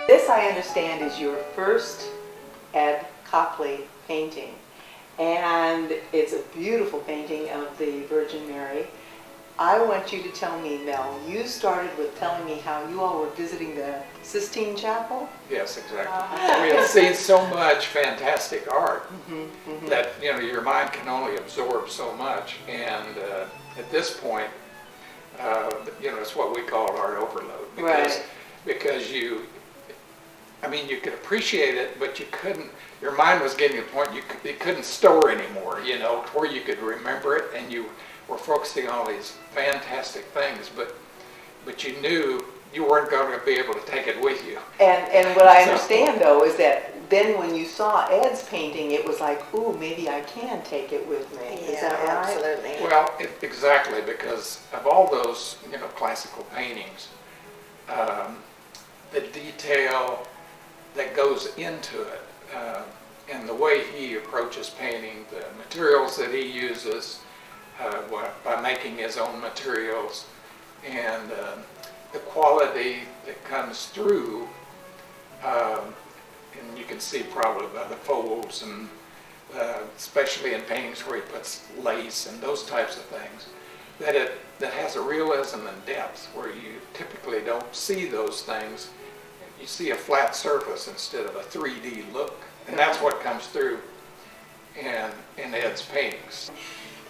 This, I understand, is your first Ed Copley painting, and it's a beautiful painting of the Virgin Mary. I want you to tell me, Mel, you started with telling me how you all were visiting the Sistine Chapel? Yes, exactly. We have seen so much fantastic art that, you know, your mind can only absorb so much, and at this point, you know, it's what we call art overload, because you, I mean, you could appreciate it, but you couldn't, your mind was getting to the point you couldn't store anymore, you know, where you could remember it, and you were focusing on all these fantastic things, but you knew you weren't going to be able to take it with you. And what I understand, though, is that then when you saw Ed's painting, it was like, ooh, maybe I can take it with me. Yeah, is that right? Absolutely. Well, exactly, because of all those, you know, classical paintings, the detail that goes into it, and the way he approaches painting, the materials that he uses, by making his own materials, and the quality that comes through, and you can see probably by the folds, and especially in paintings where he puts lace and those types of things, that has a realism and depth where you typically don't see those things. You see a flat surface instead of a 3D look, and that's what comes through in Ed's paintings.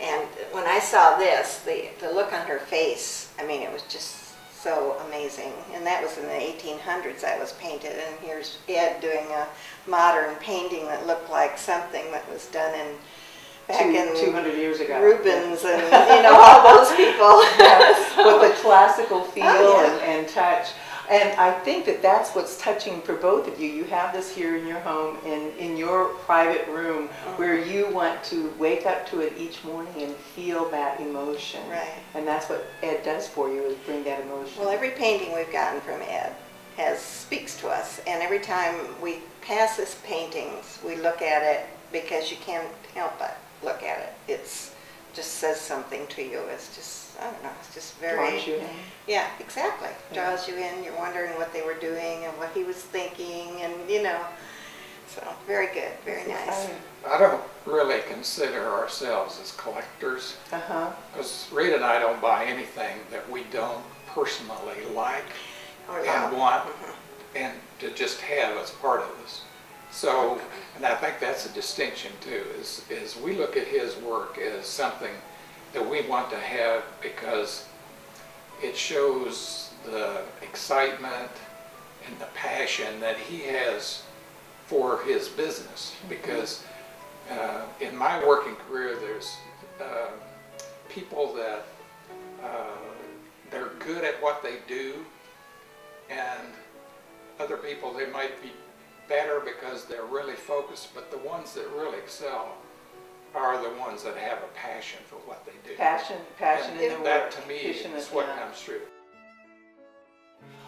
And when I saw this, the look on her face, I mean, it was just so amazing. And that was in the 1800s that was painted, and here's Ed doing a modern painting that looked like something that was done back in 200 years ago. Rubens and, you know, all those people. Yes, with the classical feel and touch. And I think that that's what's touching for both of you. You have this here in your home, in your private room, where you want to wake up to it each morning and feel that emotion. Right. And that's what Ed does for you, is bring that emotion. Well, every painting we've gotten from Ed speaks to us. And every time we pass his paintings, we look at it because you can't help but look at it. It's just says something to you. It's just, I don't know, it's just very... Draws you in. Yeah, exactly. Draws you in. You're wondering what they were doing and what he was thinking, and, you know, so very good, very nice. I don't really consider ourselves as collectors, because Rita and I don't buy anything that we don't personally like and want and to just have as part of us. So, and I think that's a distinction too, is we look at his work as something that we want to have because it shows the excitement and the passion that he has for his business. Because in my working career, there's people that they're good at what they do, and other people, they might be better because they're really focused, but the ones that really excel are the ones that have a passion for what they do. Passion in the work. That to me is what comes through.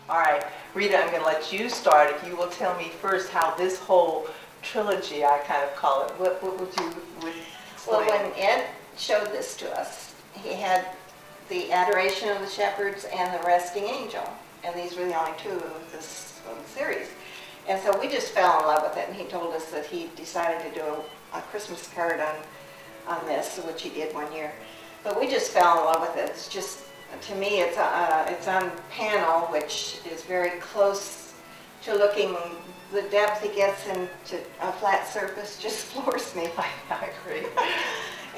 All right, Rita, I'm going to let you start. If you will tell me first how this whole trilogy, I kind of call it, what would you explain? Well, when Ed showed this to us, he had the Adoration of the Shepherds and the Resting Angel, and these were the only two of this series. And so we just fell in love with it, and he told us that he decided to do a Christmas card on this, which he did one year. But we just fell in love with it. It's just, to me, it's on panel, which is very close to looking. The depth he gets into a flat surface just floors me. I agree.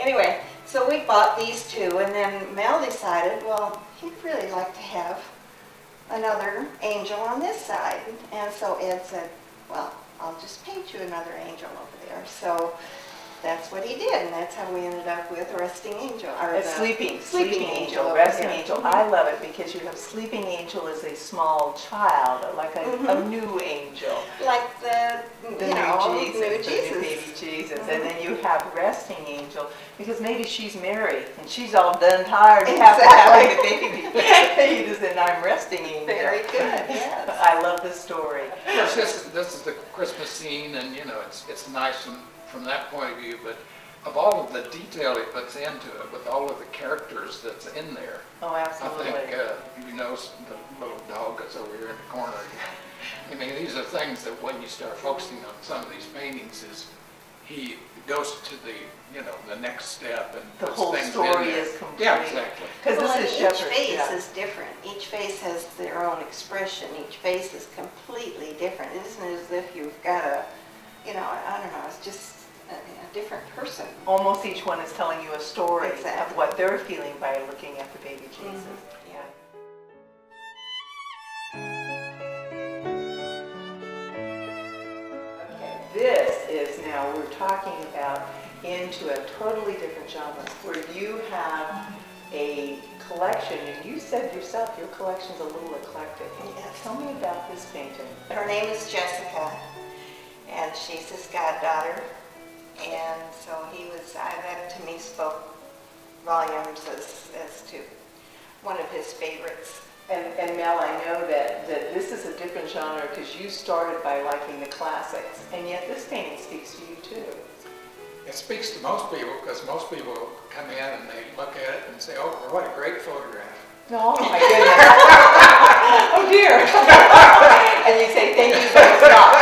Anyway, so we bought these two, and then Mel decided, well, he'd really like to have another angel on this side. And so Ed said, well, I'll just paint you another angel over there. So that's what he did, and that's how we ended up with Resting Angel. Or A sleeping angel, Resting Angel. I love it because you have Sleeping Angel as a small child, like a new angel. Like the new Jesus. The baby Jesus. And then you have Resting Angel because maybe she's Mary and she's all done tired after having a baby. You just said, I'm Resting Angel. Very good, yes. I love this story. This is the Christmas scene, and you know, it's nice from that point of view, but of all of the detail he puts into it, with all of the characters that's in there. Oh, absolutely. I think, you know, the little dog that's over here in the corner. I mean, these are things that when you start focusing on some of these paintings, is he goes to the, you know, the next step and the puts whole things story in there. is complete. Yeah, exactly. Because Well, this is each Shepherd. face Yeah. is different. Each face has their own expression. Each face is completely different. It isn't as if you've got a, you know, I don't know, it's just a different person. Almost each one is telling you a story Exactly. of what they're feeling by looking at the baby Jesus. Yeah. Okay, this is now, we're talking about into a totally different genre, where you have a collection, and you said yourself your collection's a little eclectic. Yes. Tell me about this painting. Her name is Jessica, and she's his goddaughter. And so that to me spoke volumes as to one of his favorites. And Mel, I know that this is a different genre because you started by liking the classics, and yet this painting speaks to you too. It speaks to most people because most people come in and they look at it and say, oh, what a great photograph. Oh my goodness. Oh dear. And you say thank you, but it's not.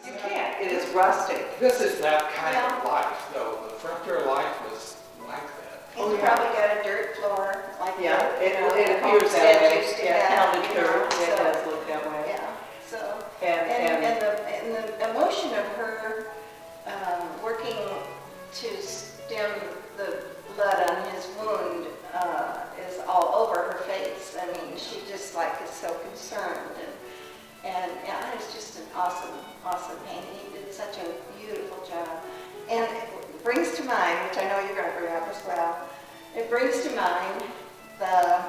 You can't. It is rustic. This is that kind of life, though. The frontier life was like that. He's probably got a dirt floor like Yeah, that. it you know, appears that way. homestead used to Yeah, have, pounded you know, dirt. It so- does look that way. Yeah, so, And and the emotion of her working to stem the blood on his wound is all over her face. I mean, she just like is so concerned, and yeah, it's just an awesome, awesome painting. He did such a beautiful job, and it brings to mind, which I know you're going to bring up as well. It brings to mind the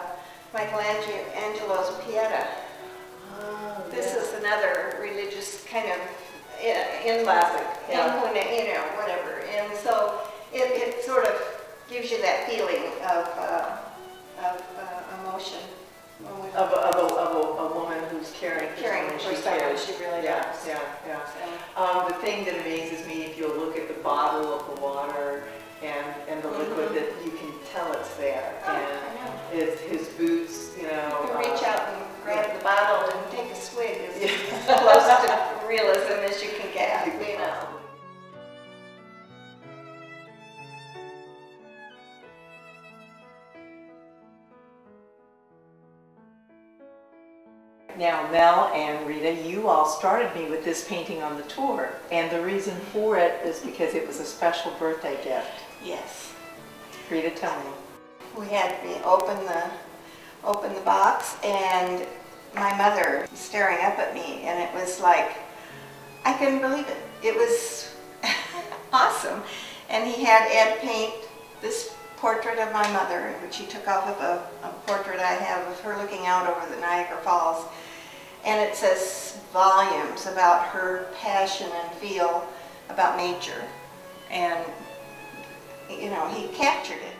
Michelangelo's Pieta. oh, This yeah. is another religious kind of Classic, yeah. you know, whatever. And so it sort of gives you that feeling of emotion. When we Of a woman who's caring for someone she really yeah, loves. yeah, yeah. So, The thing that amazes me, if you'll look at the bottle of the water and the liquid, that you can tell it's there. Oh, And I know. it's his boots, you know. You reach out and grab the bottle and take a swig as Yeah. close to realism as you can get, you know. Now, Mel and Rita, you all started me with this painting on the tour, and the reason for it is because it was a special birthday gift. Yes. Rita, tell me. We had me open the box, and my mother staring up at me, and it was like, I couldn't believe it. It was awesome. And he had Ed paint this portrait of my mother, which he took off of a portrait I have of her looking out over the Niagara Falls. And it says volumes about her passion and feel about nature. And, you know, he captured it.